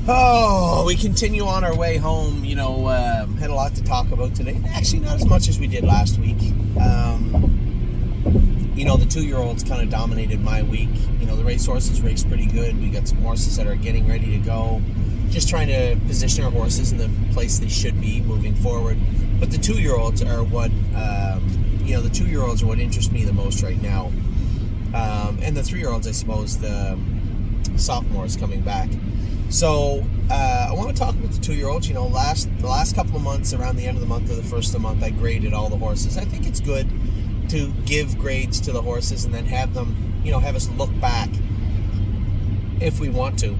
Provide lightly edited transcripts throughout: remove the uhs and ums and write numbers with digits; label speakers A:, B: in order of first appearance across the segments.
A: Oh, we continue on our way home. Had a lot to talk about today. Actually, not as much as we did last week. The 2-year-olds kind of dominated my week. The racehorses raced pretty good. We got some horses that are getting ready to go. Just trying to position our horses in the place they should be moving forward. But the 2-year-olds are what, the 2-year-olds are what interest me the most right now. And the 3-year-olds, I suppose, the sophomores coming back. So I want to talk about the 2-year-olds. The last couple of months, around the end of the month or the first of the month, I graded all the horses. I think it's good to give grades to the horses and then have them, have us look back if we want to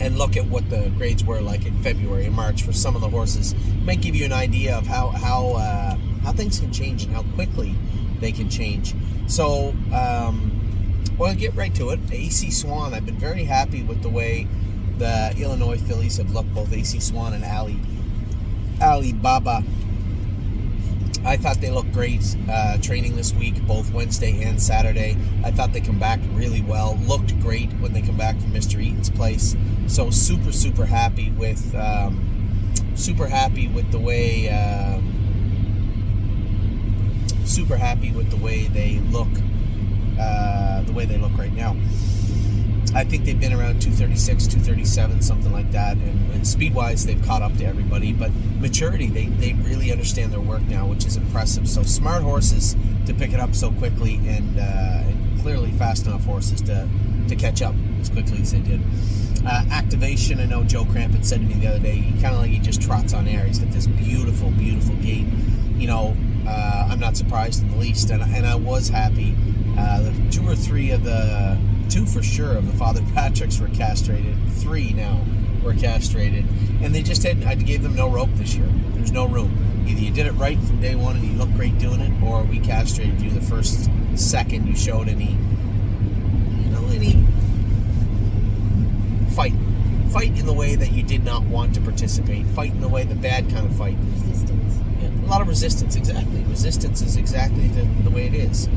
A: and look at what the grades were like in February and March for some of the horses. It might give you an idea of how things can change and how quickly they can change. So, I'll get right to it. AC Swan, I've been very happy with the way the Illinois fillies have looked, both AC Swan and Ali Baba. I thought they looked great training this week, both Wednesday and Saturday. I thought they come back really well. Looked great when they come back from Mr. Eaton's place. So super happy with the way they look. The way they look right now. I think they've been around 236, 237, something like that, and speed-wise they've caught up to everybody, but maturity, they really understand their work now, which is impressive. So smart horses to pick it up so quickly, and clearly fast enough horses to catch up as quickly as they did. Activation, I know Joe Crampton said to me the other day, he kind of like he just trots on air. He's got this beautiful gait. I'm not surprised in the least, and I was happy. The 2 or 3 of the 2 for sure of the Father Patricks were castrated. 3 now were castrated, and I gave them no rope this year. There's no room. Either you did it right from day one and you looked great doing it, or we castrated you the first second you showed any fight in the way that you did not want to participate. Fight in the way, the bad kind of fight.
B: Resistance.
A: Yeah, a lot of resistance, exactly. Resistance is exactly the way it is.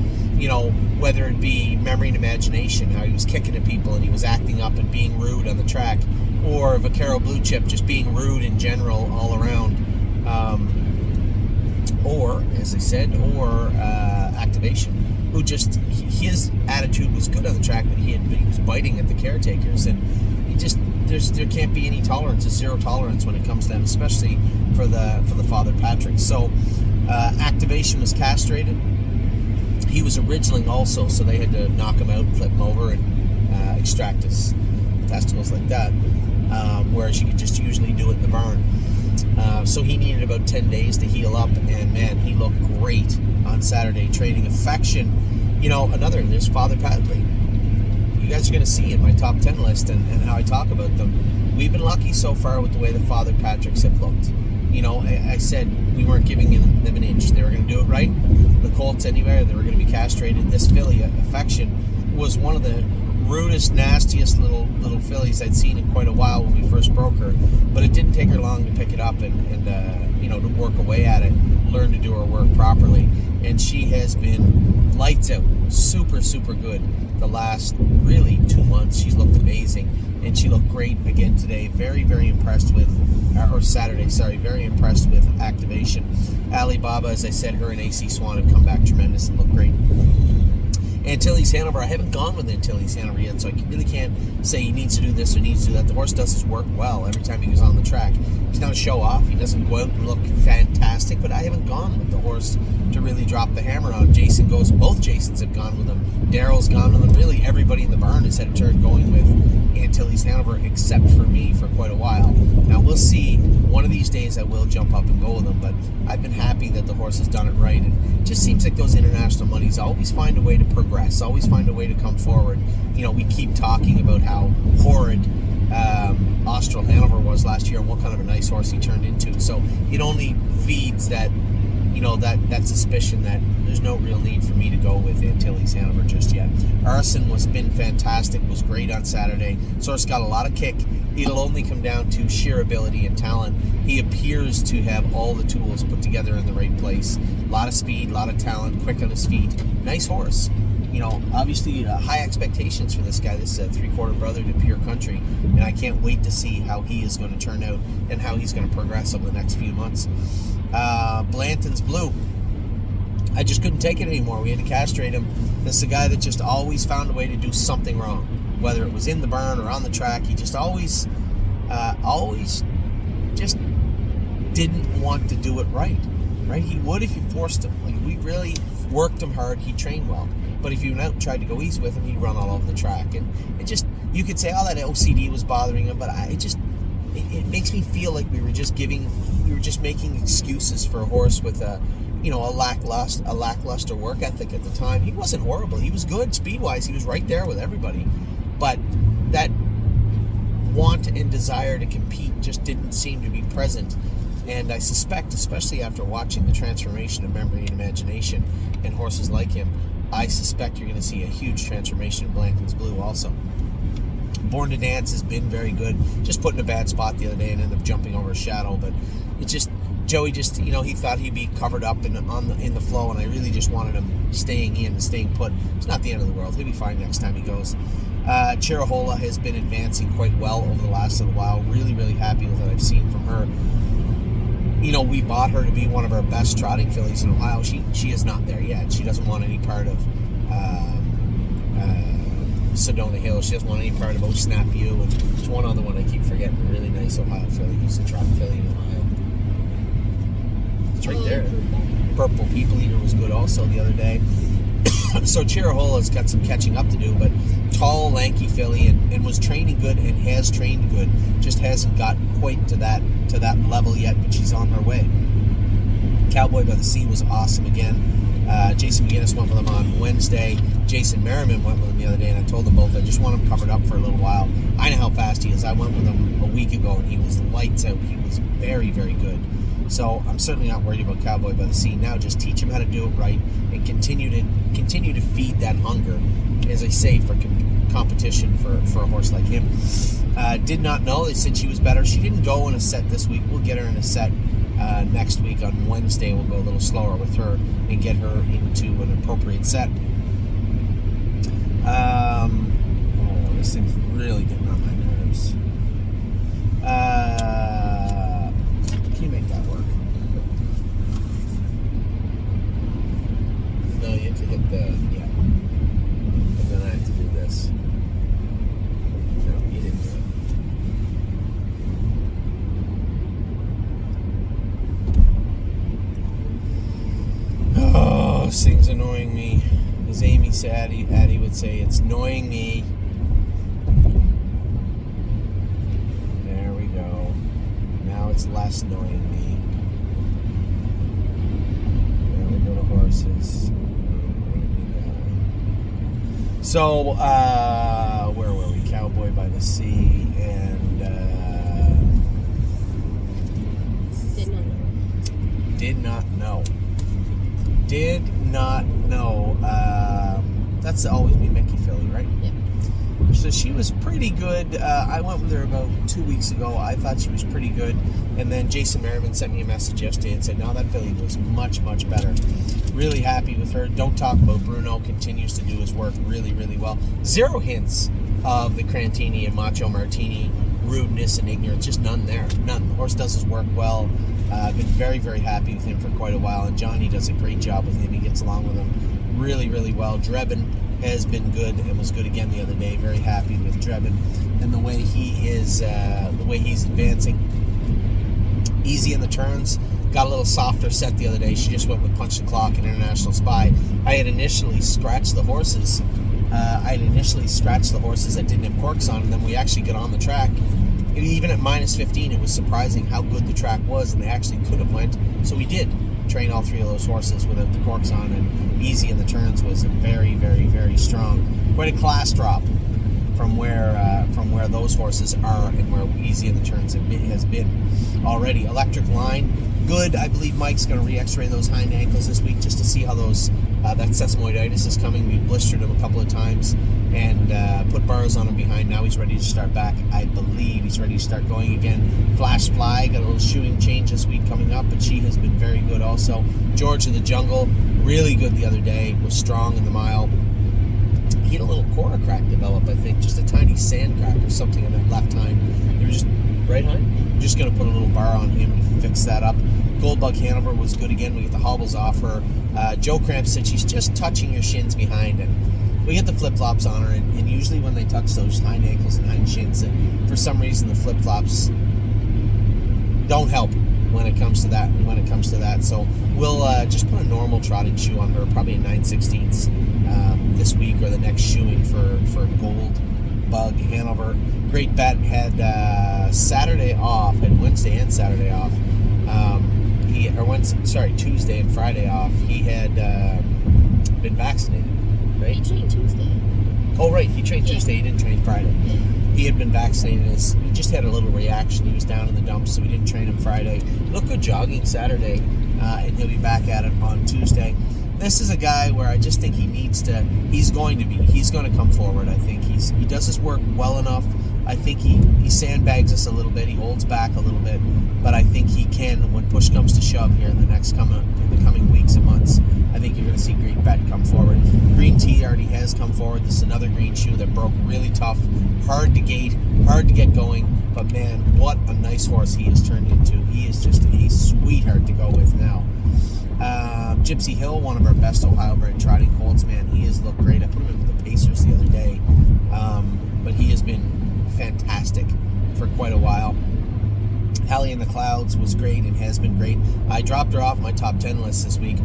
A: Whether it be memory and imagination, how he was kicking at people and he was acting up and being rude on the track, or Vaquero Blue Chip just being rude in general all around, or, as I said, Activation, who just, his attitude was good on the track, but he was biting at the caretakers, and there can't be any tolerance. It's zero tolerance when it comes to them, especially for the Father Patrick. So Activation was castrated. He was a ridgeling also, so they had to knock him out, flip him over, and extract his testicles like that, whereas you could just usually do it in the barn. So he needed about 10 days to heal up, and man, he looked great on Saturday training. Affection, there's Father Patrick. You guys are going to see in my top 10 list and how I talk about them. We've been lucky so far with the way the Father Patricks have looked. I said we weren't giving them an inch. They were going to do it right. The colts anyway, they were going to be castrated. This filly, Affection, was one of the rudest, nastiest little fillies I'd seen in quite a while when we first broke her. But it didn't take her long to pick it up and to work away at it, learn to do her work properly. And she has been lights out, super good. The last really 2 months, she's looked amazing, and she looked great again today. Very impressed with, or Saturday, sorry, very impressed with Activation. Ali Baba, as I said, her and AC Swan have come back tremendous and look great. Antilles Hanover, I haven't gone with Antilles Hanover yet, so I really can't say he needs to do this or needs to do that. The horse does his work well every time he goes on the track. He's not a show-off. He doesn't go out and look fantastic, but I haven't gone with the horse to really drop the hammer on. Both Jasons have gone with him. Daryl's gone with him. Really, everybody in the barn has had a turn going with Antilles Hanover, except for me, for quite a while. Now, we'll see. One of these days I will jump up and go with him, but I've been happy that the horse has done it right. And it just seems like those international monies always find a way to progress, always find a way to come forward. We keep talking about how horrid Austral Hanover was last year and what kind of a nice horse he turned into. So it only feeds that, that suspicion that there's no real need for me to go with Antilles Hanover just yet. Arson was been fantastic, was great on Saturday. Source got a lot of kick. It'll only come down to sheer ability and talent. He appears to have all the tools put together in the right place. A lot of speed, a lot of talent, quick on his feet. Nice horse. obviously high expectations for this guy, this three-quarter brother to Pure Country, and I can't wait to see how he is going to turn out and how he's going to progress over the next few months. Blanton's Blue. I just couldn't take it anymore. We had to castrate him. This is a guy that just always found a way to do something wrong, whether it was in the barn or on the track. He just always just didn't want to do it right. He would if you forced him. Like, we really worked him hard. He trained well. But if you went out and tried to go easy with him, he'd run all over the track. And it just, you could say, that OCD was bothering him, but it makes me feel like we were just making excuses for a horse with a lackluster work ethic at the time. He wasn't horrible. He was good speed-wise. He was right there with everybody. But that want and desire to compete just didn't seem to be present. And I suspect, especially after watching the transformation of Memory and Imagination and horses like him, I suspect you're going to see a huge transformation in Blanton's Blue also. Born to Dance has been very good. Just put in a bad spot the other day and ended up jumping over a shadow. But Joey just, he thought he'd be covered up in the flow, and I really just wanted him staying in and staying put. It's not the end of the world. He'll be fine next time he goes. Chirahola has been advancing quite well over the last little while. Really, really happy with what I've seen from her. We bought her to be one of our best trotting fillies in Ohio. She is not there yet. She doesn't want any part of Sedona Hill. She doesn't want any part of Oh Snap You. And there's one other one I keep forgetting. A really nice Ohio filly. Who's a trot filly in Ohio? It's right there. Purple People Eater was good also the other day. So Chirahola's got some catching up to do, but tall, lanky filly and was training good and has trained good. Just hasn't got quite to that level yet, but she's on her way. Cowboy by the Sea was awesome again. Jason McGinnis went with him on Wednesday. Jason Merriman went with him the other day, and I told them both I just want him covered up for a little while. I know how fast he is. I went with him a week ago, and he was lights out. He was very, very good. So I'm certainly not worried about Cowboy by the Sea. Now just teach him how to do it right and continue to feed that hunger, as I say, for competition for a horse like him. Did not know. They said she was better. She didn't go in a set this week. We'll get her in a set next week. On Wednesday, we'll go a little slower with her and get her into an appropriate set. This thing's really getting on my nerves. Can you make that work? No, you have to hit the, yeah. And then I have to do this. No, you didn't do it. Oh, this thing's annoying me. As Amy said, Addie would say, it's annoying me. There we go. Now it's less annoying me. There we go to horses. So, where were we? Cowboy by the Sea and Did not know. That's always been Mickey filly, right?
B: Yeah.
A: So she was pretty good. I went with her about 2 weeks ago. I thought she was pretty good. And then Jason Merriman sent me a message yesterday and said, no, that filly was much, much better. Really happy with her. Don't talk about Bruno. Continues to do his work really, really well. Zero hints of the Crantini and Macho Martini rudeness and ignorance. Just none there. None. The horse does his work well. I've been very, very happy with him for quite a while. And Johnny does a great job with him. He gets along with him really, really well. Drebin has been good and was good again the other day. Very happy with Drebin and the way he is, the way he's advancing. Easy in the turns. Got a little softer set the other day. She just went with Punch the Clock and International Spy. I had initially scratched the horses. That didn't have corks on, and then we actually got on the track. Even at minus 15, it was surprising how good the track was, and they actually could have went. So we did train all three of those horses without the corks on, and Easy in the turns was very, very, very strong. Quite a class drop from where those horses are and where Easy in the turns has been already. Electric Line, good. I believe Mike's going to re-x-ray those hind ankles this week just to see how those that sesamoiditis is coming. We blistered him a couple of times and put bars on him behind. Now he's ready to start back. I believe he's ready to start going again. Flash Fly got a little shoeing change this week coming up, but she has been very good also. George of the Jungle, really good the other day. Was strong in the mile. he had a little quarter crack develop, I think, just a tiny sand crack or something on that left hind. They were just right hind. I'm just going to put a little bar on him to fix that up. Goldbug Hanover was good again. We get the hobbles off her. Joe Cramp said she's just touching her shins behind, and we get the flip-flops on her, and usually when they touch those hind ankles and hind shins, and for some reason the flip-flops don't help when it comes to that. So we'll just put a normal trotting shoe on her, probably a 9/16 this week or the next shoeing for Goldbug Hanover. Great bet. Had Saturday off, had Wednesday and Saturday off. Tuesday and Friday off. He had been vaccinated, right?
B: He trained Tuesday.
A: Oh, right. He trained Tuesday. He didn't train Friday.
B: Yeah.
A: He had been vaccinated. He just had a little reaction. He was down in the dumps, so we didn't train him Friday. Looked good jogging Saturday, and he'll be back at it on Tuesday. This is a guy where I just think he's going to come forward. I think he does his work well enough. I think he sandbags us a little bit. He holds back a little bit, but I think he can, when push comes to shove here in the coming weeks and months. I think you're going to see Green Bet come forward. Green Tea already has come forward. This is another green shoe that broke really tough, hard to gate, hard to get going. But man, what a nice horse he has turned into. He is just a sweetheart to go with now. Gypsy Hill, one of our best Ohio-bred trotting colts, man, he has looked great. I put him in with the Pacers the other day, but he has been fantastic for quite a while. Hallie in the Clouds was great and has been great. I dropped her off my top 10 list this week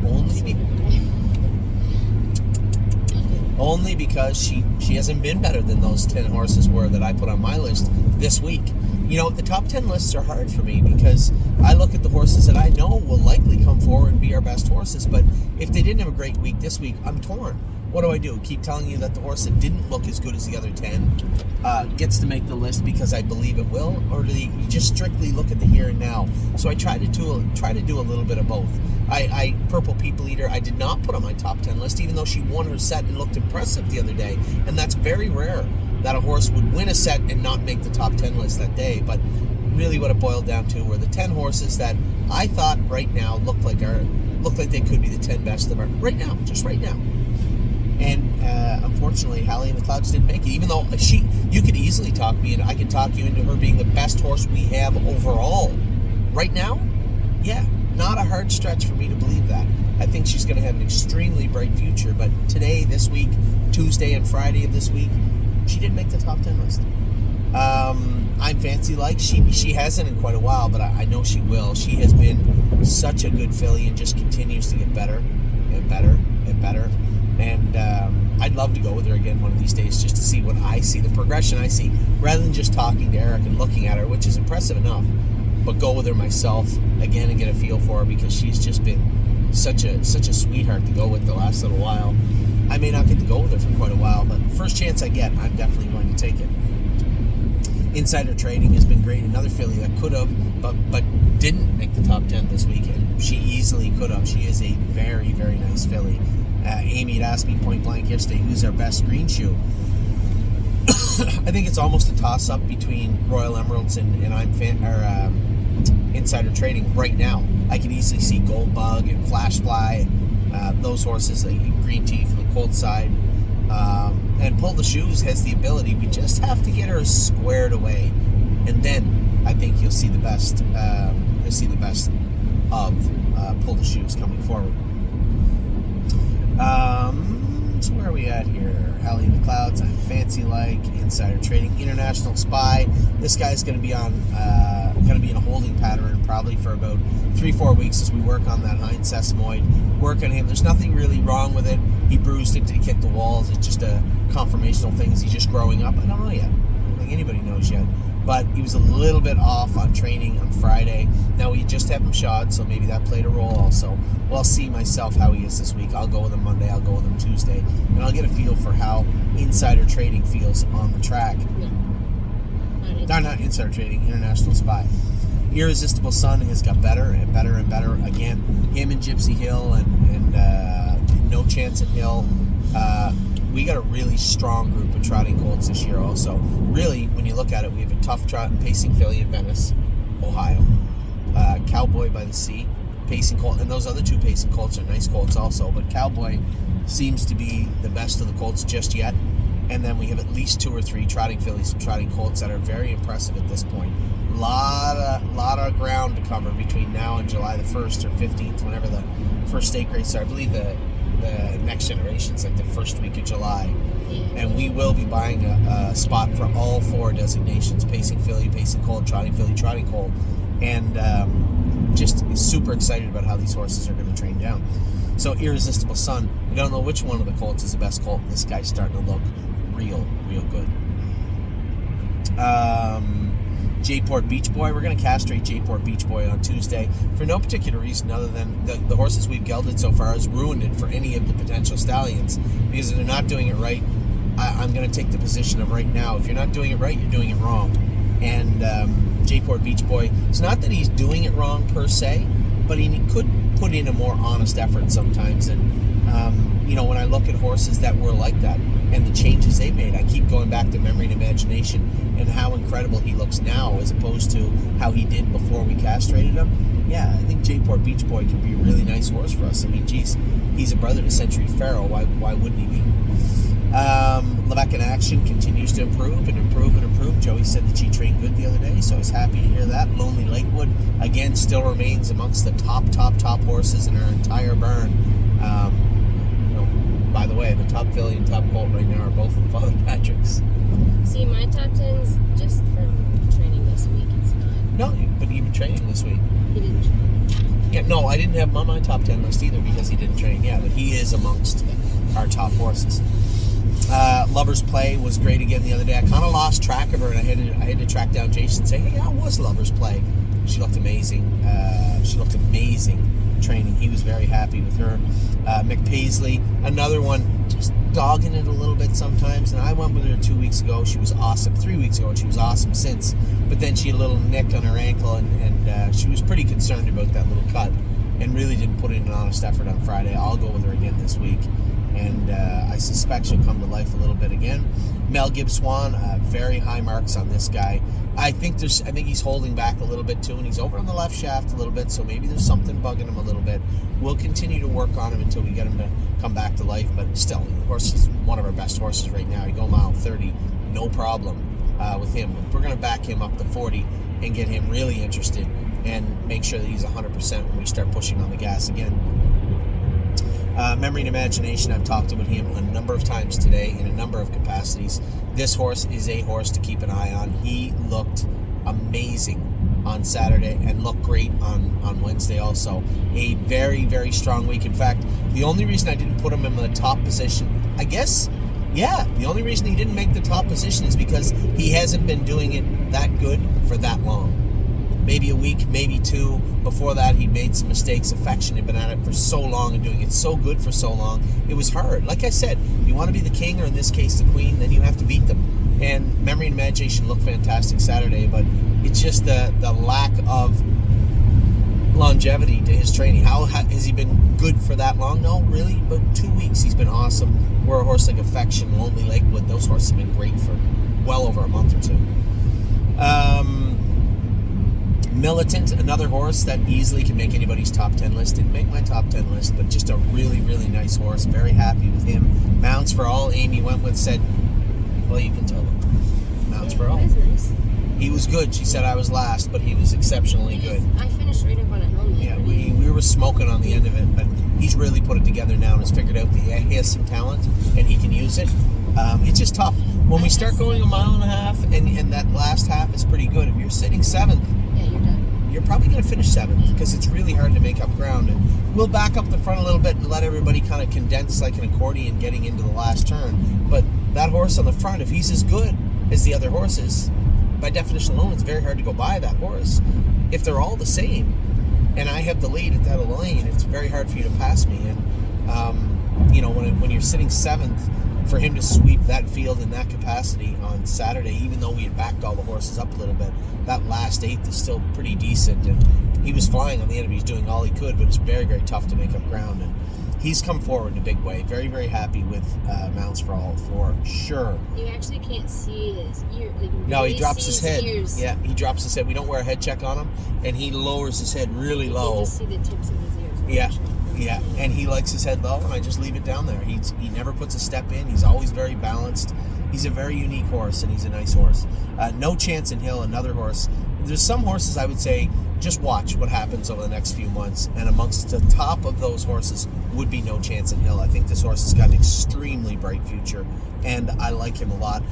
A: only because she hasn't been better than those 10 horses were that I put on my list this week. You know, the top 10 lists are hard for me because I look at the horses that I know will likely come forward and be our best horses, but if they didn't have a great week this week, I'm torn. What do? Keep telling you that the horse that didn't look as good as the other 10 gets to make the list because I believe it will, or do you just strictly look at the here and now? So I try to do a little bit of both. Purple People Eater, I did not put on my top 10 list, even though she won her set and looked impressive the other day, and that's very rare that a horse would win a set and not make the top 10 list that day. But really what it boiled down to were the 10 horses that I thought right now looked like they could be the 10 best of our right now. And unfortunately, Hallie in the Clouds didn't make it. Even though you could easily talk me, and I could talk you into her being the best horse we have overall. Right now, yeah, not a hard stretch for me to believe that. I think she's going to have an extremely bright future. But today, this week, Tuesday and Friday of this week, she didn't make the top 10 list. I'm Fancy Like. She hasn't in quite a while, but I know she will. She has been such a good filly and just continues to get better and better and better. And I'd love to go with her again one of these days just to see what I see, the progression I see, rather than just talking to Eric and looking at her, which is impressive enough, but go with her myself again and get a feel for her because she's just been such a sweetheart to go with the last little while. I may not get to go with her for quite a while, but first chance I get, I'm definitely going to take it. Insider Trading has been great. Another filly that could have, but didn't make the top 10 this week, and she easily could have. She is a very, very nice filly. Amy had asked me point blank yesterday, who's our best green shoe? I think it's almost a toss-up between Royal Emeralds and Insider Trading right now. I can easily see Goldbug and Flashfly, those horses, like Green Tea from the colt side. And Pull the Shoes has the ability. We just have to get her squared away, and then I think you'll see the best. You'll see the best of Pull the Shoes coming forward. So where are we at here? Hallie in the Clouds, I'm Fancy Like, Insider Trading, International Spy. This guy's going to be in a holding pattern probably for about 3-4 weeks as we work on that hind sesamoid. Work on him. There's nothing really wrong with it. He bruised it. Did he kick the walls? It's just a conformational thing. Is he just growing up? I don't know yet. I don't think anybody knows yet. But he was a little bit off on training on Friday. Now we just have him shod, so maybe that played a role also. Well, I'll see myself how he is this week. I'll go with him Monday. I'll go with him Tuesday. And I'll get a feel for how Insider Trading feels on the track. No, not Insider Trading, International Spy. Irresistible Sun has got better and better and better. Again, him and Gypsy Hill and No Chance at Hill. We got a really strong group of trotting colts this year also. Really, when you look at it, we have a tough trot pacing filly in Venice, Ohio. Cowboy by the Sea, pacing colt. And those other two pacing colts are nice colts also. But Cowboy seems to be the best of the colts just yet. And then we have at least 2 or 3 trotting fillies and trotting colts that are very impressive at this point. Lot of ground to cover between now and July the 1st or 15th, whenever the first stake race are. I believe the next generation's like the first week of July. And we will be buying a spot for all 4 designations: pacing filly, pacing colt, trotting filly, trotting colt. And just super excited about how these horses are going to train down. So Irresistible Sun, we don't know which one of the colts is the best colt. This guy's starting to look real good. Jayport Beach Boy, we're going to castrate Jayport Beach Boy on Tuesday for no particular reason other than the horses we've gelded so far has ruined it for any of the potential stallions, because if they're not doing it right, I'm going to take the position of right now, if you're not doing it right, you're doing it wrong. And Jayport Beach Boy, it's not that he's doing it wrong per se, but he could put in a more honest effort sometimes. And when I look at horses that were like that and the changes they made, I keep going back to Memory and Imagination and how incredible he looks now as opposed to how he did before we castrated him. Yeah, I think Jayport Beach Boy could be a really nice horse for us. I mean, geez, he's a brother to Century Pharaoh. Why wouldn't he be? Lebec in Action continues to improve and improve and improve. Joey said that she trained good the other day, so I was happy to hear that. Lonely Lakewood, again, still remains amongst the top horses in our entire barn. By the way, the top filly and top colt right now are both Father Patrick's.
B: See, my top 10's just from training this week. It's not.
A: No, but you've been training this week.
B: He didn't train.
A: Yeah, no, I didn't have him on my top 10 list either because he didn't train. Yeah, but he is amongst our top horses. Lover's Play was great again the other day. I kind of lost track of her, and I had to track down Jason and say, hey, how was Lover's Play? She looked amazing. Training. He was very happy with her. McPaisley, another one, just dogging it a little bit sometimes. And I went with her 2 weeks ago. She was awesome. 3 weeks ago, and she was awesome since. But then she had a little nick on her ankle, and she was pretty concerned about that little cut and really didn't put in an honest effort on Friday. I'll go with her again this week. And I suspect she'll come to life a little bit again. Mel Gibbs Swan, very high marks on this guy. I think he's holding back a little bit too, and he's over on the left shaft a little bit, so maybe there's something bugging him a little bit. We'll continue to work on him until we get him to come back to life, but still, the horse is one of our best horses right now. You go mile 30, no problem with him. We're going to back him up to 40 and get him really interested and make sure that he's 100% when we start pushing on the gas again. Memory and Imagination, I've talked about him a number of times today in a number of capacities. This horse is a horse to keep an eye on. He looked amazing on Saturday and looked great on Wednesday also. A very, very strong week. In fact, the only reason I didn't put him in the top position, the only reason he didn't make the top position is because he hasn't been doing it that good for that long. Maybe a week, maybe 2. Before that, he made some mistakes. Affection had been at it for so long and doing it so good for so long. It was hard. Like I said, you want to be the king, or in this case, the queen, then you have to beat them. And Memory and Imagination looked fantastic Saturday, but it's just the lack of longevity to his training. How has he been good for that long? No, really, but 2 weeks he's been awesome. Where a horse like Affection, Lonely Lakewood, those horses have been great for well over a month or 2. Militant, another horse that easily can make anybody's top 10 list. Didn't make my top 10 list, but just a really, really nice horse. Very happy with him. Mounts for All, Amy Wentworth said, well, you can tell them. Mounts for All.
B: Business.
A: He was good. She said I was last, but he was exceptionally good.
B: I finished right up on it home.
A: Yeah, we were smoking on the end of it, but he's really put it together now and has figured out that he has some talent and he can use it. It's just tough. When we start going a mile and a half and that last half is pretty good, if you're sitting 7th, you're probably going to finish 7th because it's really hard to make up ground. And we'll back up the front a little bit and let everybody kind of condense like an accordion getting into the last turn. But that horse on the front, if he's as good as the other horses, by definition alone, it's very hard to go by that horse. If they're all the same and I have the lead at that lane, it's very hard for you to pass me. And, when you're sitting 7th, for him to sweep that field in that capacity on Saturday, even though we had backed all the horses up a little bit, that last 8th is still pretty decent. And he was flying on the end of it. He's doing all he could, but it's very, very tough to make up ground. And he's come forward in a big way. Very, very happy with Mounts for All for sure.
B: You actually can't see his ear.
A: No, he drops his head.
B: Ears.
A: Yeah, he drops his head. We don't wear a head check on him, and he lowers his head really low.
B: You can just see the tips of his ears.
A: Yeah, and he likes his head low, and I just leave it down there. He never puts a step in. He's always very balanced. He's a very unique horse, and he's a nice horse. No Chance in Hill, another horse. There's some horses I would say just watch what happens over the next few months, and amongst the top of those horses would be No Chance in Hill. I think this horse has got an extremely bright future, and I like him a lot.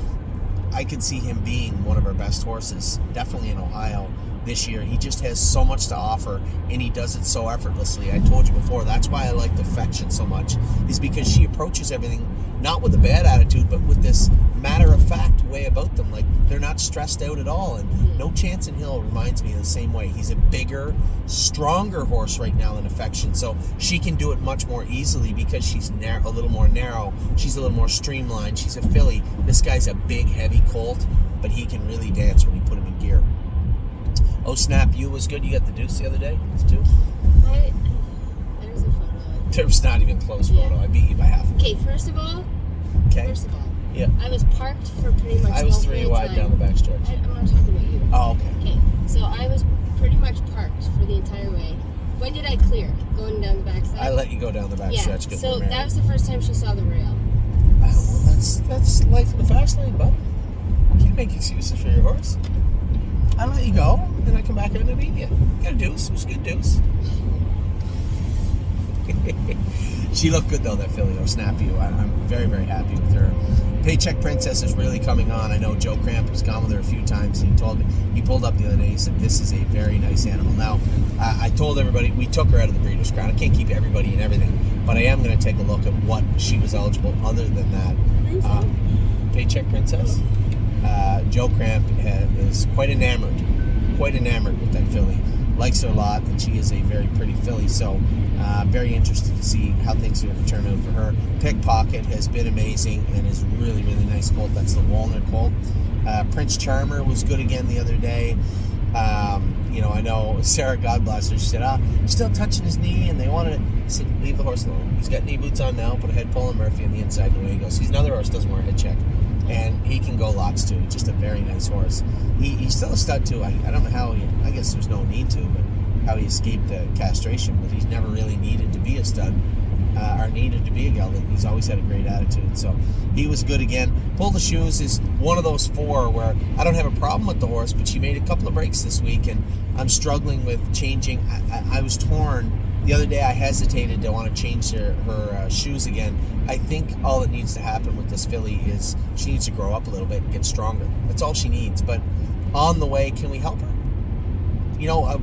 A: I could see him being one of our best horses, definitely in Ohio this year. He just has so much to offer, and he does it so effortlessly. I told you before, that's why I like Affection so much, is because she approaches everything not with a bad attitude, but with this matter-of-fact way about them. Like, they're not stressed out at all. And No Chance in Hill reminds me of the same way. He's a bigger, stronger horse right now than Affection, so she can do it much more easily because she's a little more narrow. She's a little more streamlined. She's a filly. This guy's a big, heavy colt, but he can really dance when you put him in gear. Oh Snap You was good. You got the deuce the other day? It's 2.
B: There's a photo.
A: There was not even close photo. I beat you by half.
B: Okay, first of all,
A: Yeah.
B: I was parked for pretty much
A: I was
B: the
A: 3
B: whole
A: wide
B: time.
A: down the back stretch.
B: I'm not talking about you.
A: Oh, okay.
B: Okay, so I was pretty much parked for the entire way. When did I clear? Going down the backside?
A: I let you go down the back stretch. 'Cause
B: so
A: we're married.
B: that was the first time she saw the rail.
A: Well, that's life in the fast lane, bud. You can't make excuses for your horse. I let you go, then I come back in and beat you. Got a deuce. It was a good deuce. She looked good, though, that filly. Oh, Snap You. I'm very, very happy with her. Paycheck Princess is really coming on. I know Joe Cramp has gone with her a few times, and he told me, he pulled up the other day, he said, this is a very nice animal. Now, I told everybody, we took her out of the Breeders' Crown. I can't keep everybody and everything, but I am going to take a look at what she was eligible other than that. Paycheck Princess? Joe Cramp is quite enamored with that filly. Likes her a lot, and she is a very pretty filly, so very interested to see how things are going to turn out for her. Pickpocket has been amazing and is really, really nice colt. That's the Walnut colt. Prince Charmer was good again the other day. I know Sarah, God bless her, she said, still touching his knee, and they wanted it. I said, leave the horse alone. He's got knee boots on now, put a head Paul and Murphy on the inside, and away he goes. He's another horse, doesn't wear a head check. And he can go lots too. Just a very nice horse. He's still a stud too. I don't know how I guess there's no need to, but how he escaped castration. But he's never really needed to be a stud or needed to be a gelding. He's always had a great attitude. So he was good again. Pull the Shoes is one of those 4 where I don't have a problem with the horse, but she made a couple of breaks this week, and I'm struggling with changing. I was torn. The other day I hesitated to want to change her shoes again. I think all that needs to happen with this filly is she needs to grow up a little bit and get stronger. That's all she needs. But on the way, can we help her?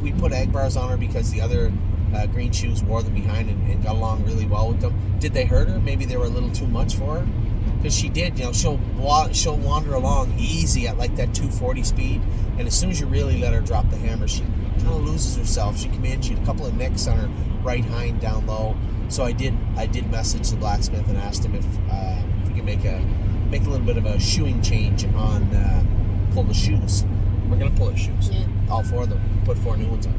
A: We put egg bars on her because the other green shoes wore them behind and got along really well with them. Did they hurt her? Maybe they were a little too much for her. Because she did, she'll wander along easy at like that 240 speed. And as soon as you really let her drop the hammer, she kind of loses herself. She commands you a couple of nicks on her right hind down low. So I did message the blacksmith and asked him if we could make a little bit of a shoeing change on Pull the Shoes. We're gonna pull her shoes.
B: Yeah.
A: All 4 of them. Put 4 new ones on.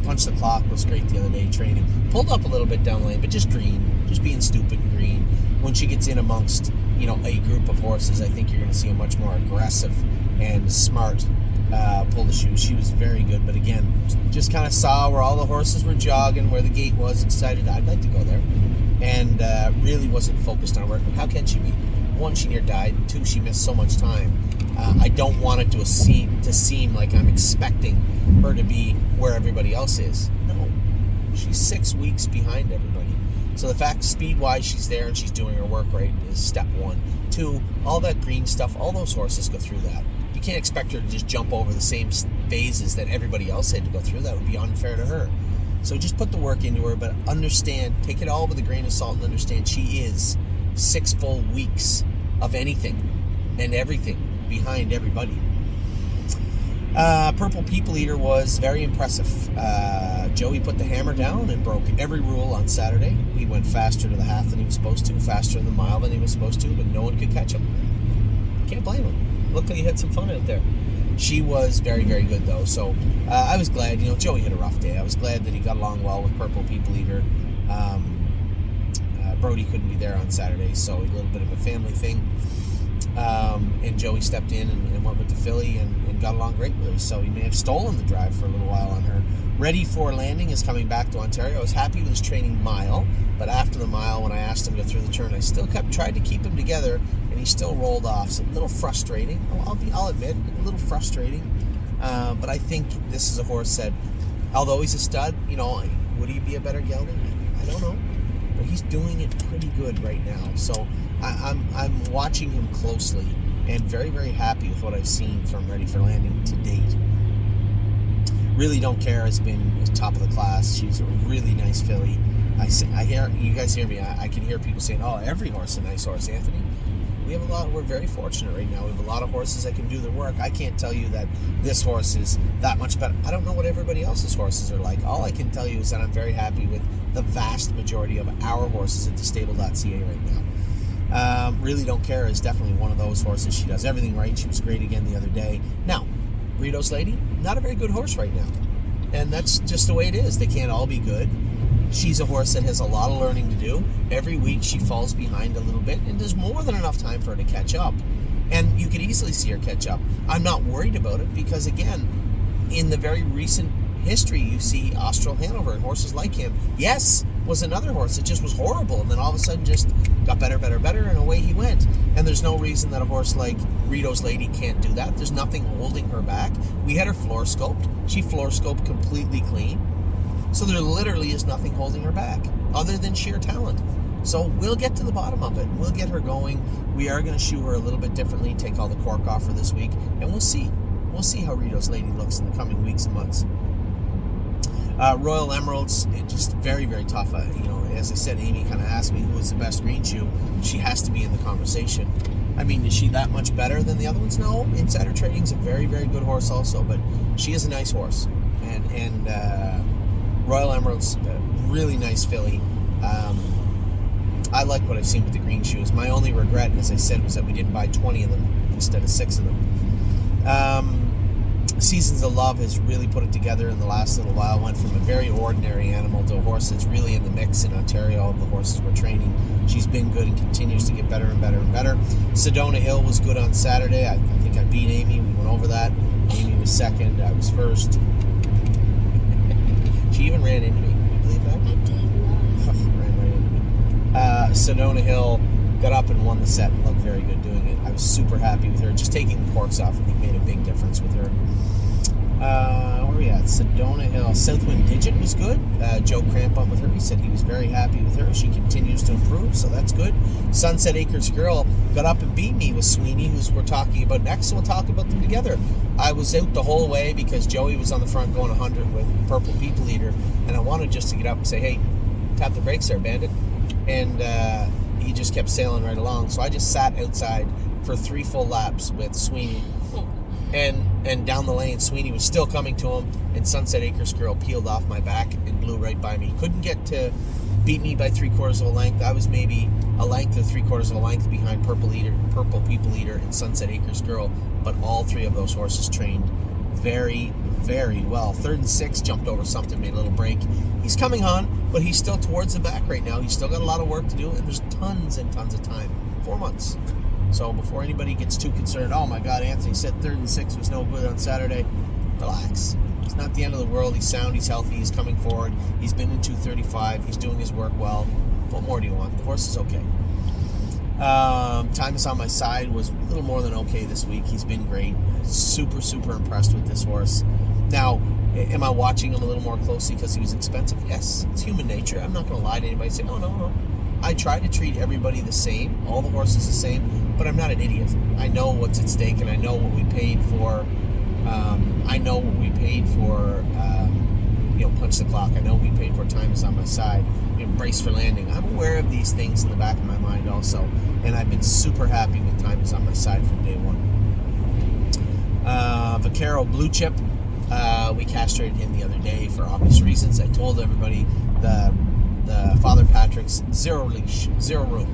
A: Punch the Clock was great the other day training. Pulled up a little bit down lane, but just green. Just being stupid and green. When she gets in amongst a group of horses, I think you're going to see a much more aggressive and smart Pull the Shoes. She was very good, but again, just kind of saw where all the horses were jogging, where the gate was, and decided I'd like to go there, and really wasn't focused on work. How can she be? 1, she near died. 2, she missed so much time. I don't want it to seem like I'm expecting her to be where everybody else is. No, she's 6 weeks behind everybody. So the fact, speed-wise, she's there and she's doing her work right is step 1. 2, all that green stuff, all those horses go through that. You can't expect her to just jump over the same phases that everybody else had to go through. That would be unfair to her. So just put the work into her, but understand, take it all with a grain of salt and understand she is 6 full weeks of anything and everything behind everybody. Purple People Eater was very impressive. Joey put the hammer down and broke every rule on Saturday. He went faster to the half than he was supposed to, faster in the mile than he was supposed to, but no one could catch him. Can't blame him. Looked like he had some fun out there. She was very, very good, though. So I was glad. Joey had a rough day. I was glad that he got along well with Purple People Eater. Brody couldn't be there on Saturday, so a little bit of a family thing. And and Joey stepped in and went with the filly and got along great with her. So he may have stolen the drive for a little while on her. Ready for Landing is coming back to Ontario. I was happy with his training mile, but after the mile, when I asked him to go through the turn, I still tried to keep him together, and he still rolled off. So a little frustrating. I'll admit, a little frustrating. But I think this is a horse that, although he's a stud, would he be a better gelding? I don't know. But he's doing it pretty good right now. So I'm watching him closely and very, very happy with what I've seen from Ready for Landing to date. Really Don't Care has been top of the class. She's a really nice filly. I hear, you guys hear me, I can hear people saying, oh, every horse is a nice horse, Anthony. We're very fortunate right now. We have a lot of horses that can do their work. I can't tell you that this horse is that much better. I don't know what everybody else's horses are like. All I can tell you is that I'm very happy with the vast majority of our horses at thestable.ca right now. Really Don't Care is definitely one of those horses. She does everything right. She was great again the other day. Now, Rito's Lady, not a very good horse right now. And that's just the way it is. They can't all be good. She's a horse that has a lot of learning to do. Every week she falls behind a little bit, and there's more than enough time for her to catch up. And you could easily see her catch up. I'm not worried about it because, again, in the very recent history, you see Austral Hanover and horses like him. Yes, was another horse that just was horrible, and then all of a sudden just got better, and away he went. And there's no reason that a horse like Rito's Lady can't do that. There's nothing holding her back. We had her floor scoped. She floor scoped completely clean. So there literally is nothing holding her back other than sheer talent. So we'll get to the bottom of it. We'll get her going. We are going to shoe her a little bit differently, take all the cork off for this week, and we'll see. We'll see how Rito's Lady looks in the coming weeks and months. Royal Emeralds, just very, very tough. As I said, Amy kind of asked me who was the best green shoe. She has to be in the conversation. I mean, is she that much better than the other ones? No. Insider Trading's a very, very good horse also, but she is a nice horse. And Royal Emeralds, really nice filly. I like what I've seen with the green shoes. My only regret, as I said, was that we didn't buy 20 of them instead of 6 of them. Seasons of Love has really put it together in the last little while. Went from a very ordinary animal to a horse that's really in the mix in Ontario of the horses we're training. She's been good and continues to get better and better and better. Sedona Hill was good on Saturday. I think I beat Amy. We went over that. Amy was second. I was first. She even ran into me. Can you believe that?
B: I did not.
A: Ran right into me. Sedona Hill got up and won the set and looked very good doing it. I was super happy with her. Just taking the corks off, I think, made a big difference with her. Where are we at? Sedona Hill. Southwind Digit was good. Joe Crampon with her. He said he was very happy with her. She continues to improve, so that's good. Sunset Acres Girl got up and beat me with Sweeney, who's we're talking about next, so we'll talk about them together. I was out the whole way because Joey was on the front going 100 with Purple People Eater, and I wanted just to get up and say, hey, tap the brakes there, Bandit. And he just kept sailing right along, so I just sat outside for 3 full laps with Sweeney. And down the lane, Sweeney was still coming to him, and Sunset Acres Girl peeled off my back and blew right by me. Couldn't get to beat me by 3/4 of a length. I was maybe a length or 3/4 of a length behind Purple People Eater, and Sunset Acres Girl, but all 3 of those horses trained very, very well. 3rd and 6, jumped over something, made a little break. He's coming on, but he's still towards the back right now. He's still got a lot of work to do, and there's tons and tons of time. 4 months. So before anybody gets too concerned, oh my God, Anthony said 3rd and 6 was no good on Saturday, relax. It's not the end of the world. He's sound, he's healthy, he's coming forward. He's been in 235, he's doing his work well. What more do you want? The horse is okay. Time Is on My Side was a little more than okay this week. He's been great. Super, super impressed with this horse. Now, am I watching him a little more closely because he was expensive? Yes, it's human nature. I'm not going to lie to anybody and say, oh, no. I try to treat everybody the same, all the horses the same, but I'm not an idiot. I know what's at stake, and I know what we paid for. Punch the Clock. I know we paid for Time Is on My Side. Brace for Landing. I'm aware of these things in the back of my mind also, and I've been super happy with Time Is on My Side from day one. Vaquero Blue Chip. We castrated him the other day for obvious reasons. I told everybody the Father Patrick's 0 leash, 0 room.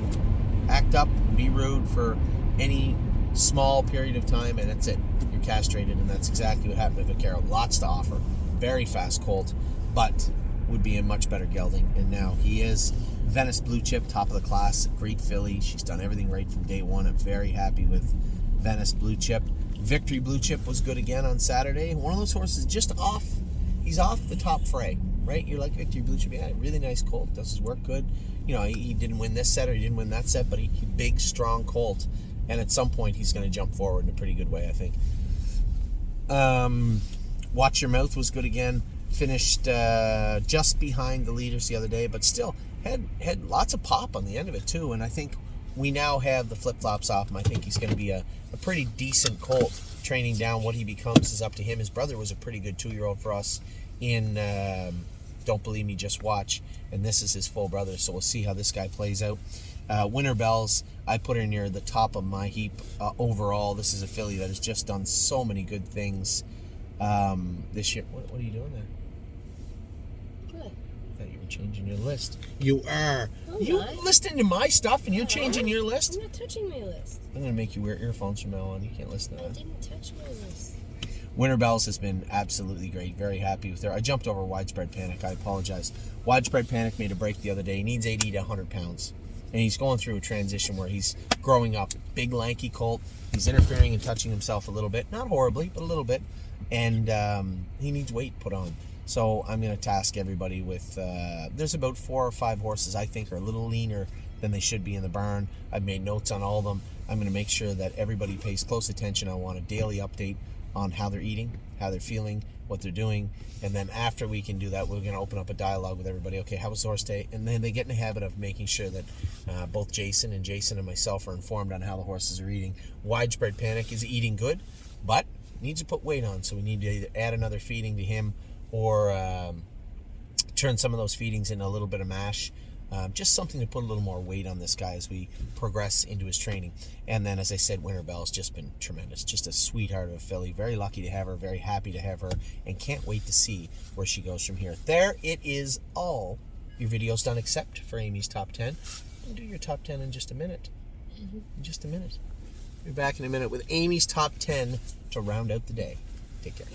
A: Act up, be rude for any small period of time, and that's it. You're castrated, and that's exactly what happened to Vaquero. Lots to offer. Very fast colt, but would be a much better gelding, and now he is. Venice Blue Chip, top of the class, great filly. She's done everything right from day one. I'm very happy with Venice Blue Chip. Victory Blue Chip was good again on Saturday. One of those horses just off. He's off the top fray, right? You're like, Victory Blue Chip, yeah, really nice colt, does his work good. You know, he didn't win this set or he didn't win that set, but he big, strong colt. And at some point, he's going to jump forward in a pretty good way, I think. Watch Your Mouth was good again. Finished just behind the leaders the other day, but still had lots of pop on the end of it too. And I think we now have the flip-flops off him. I think he's going to be a pretty decent colt. Training down what he becomes is up to him. His brother was a pretty good 2-year-old for us in Don't Believe Me, Just Watch. And this is his full brother, so we'll see how this guy plays out. Winter Bells, I put her near the top of my heap overall. This is a filly that has just done so many good things this year. What are you doing there?
B: Good.
A: I thought you were changing your list. You are.
B: I'm
A: You
B: not.
A: listening to my stuff and you're changing your list?
B: I'm not touching my list.
A: I'm going to make you wear earphones from now on. You can't listen to
B: I
A: that.
B: didn't touch my list.
A: Winter Bells has been absolutely great. Very happy with her. I jumped over Widespread Panic. I apologize. Widespread Panic made a break the other day. He needs 80 to 100 pounds. And he's going through a transition where he's growing up. Big, lanky colt. He's interfering and touching himself a little bit. Not horribly, but a little bit. And he needs weight put on. So I'm going to task everybody with... there's about 4 or 5 horses I think are a little leaner than they should be in the barn. I've made notes on all of them. I'm going to make sure that everybody pays close attention. I want a daily update on how they're eating, how they're feeling, what they're doing. And then after we can do that, we're going to open up a dialogue with everybody. Okay, how was the horse day? And then they get in the habit of making sure that both Jason and myself are informed on how the horses are eating. Widespread Panic is eating good, but needs to put weight on. So we need to either add another feeding to him or turn some of those feedings into a little bit of mash. Just something to put a little more weight on this guy as we progress into his training. And then, as I said, Winter Bell's just been tremendous. Just a sweetheart of a filly. Very lucky to have her. Very happy to have her. And can't wait to see where she goes from here. There it is all. Your video's done except for Amy's top 10. We'll do your top 10 in just a minute. In just a minute. We'll be back in a minute with Amy's top 10 to round out the day. Take care.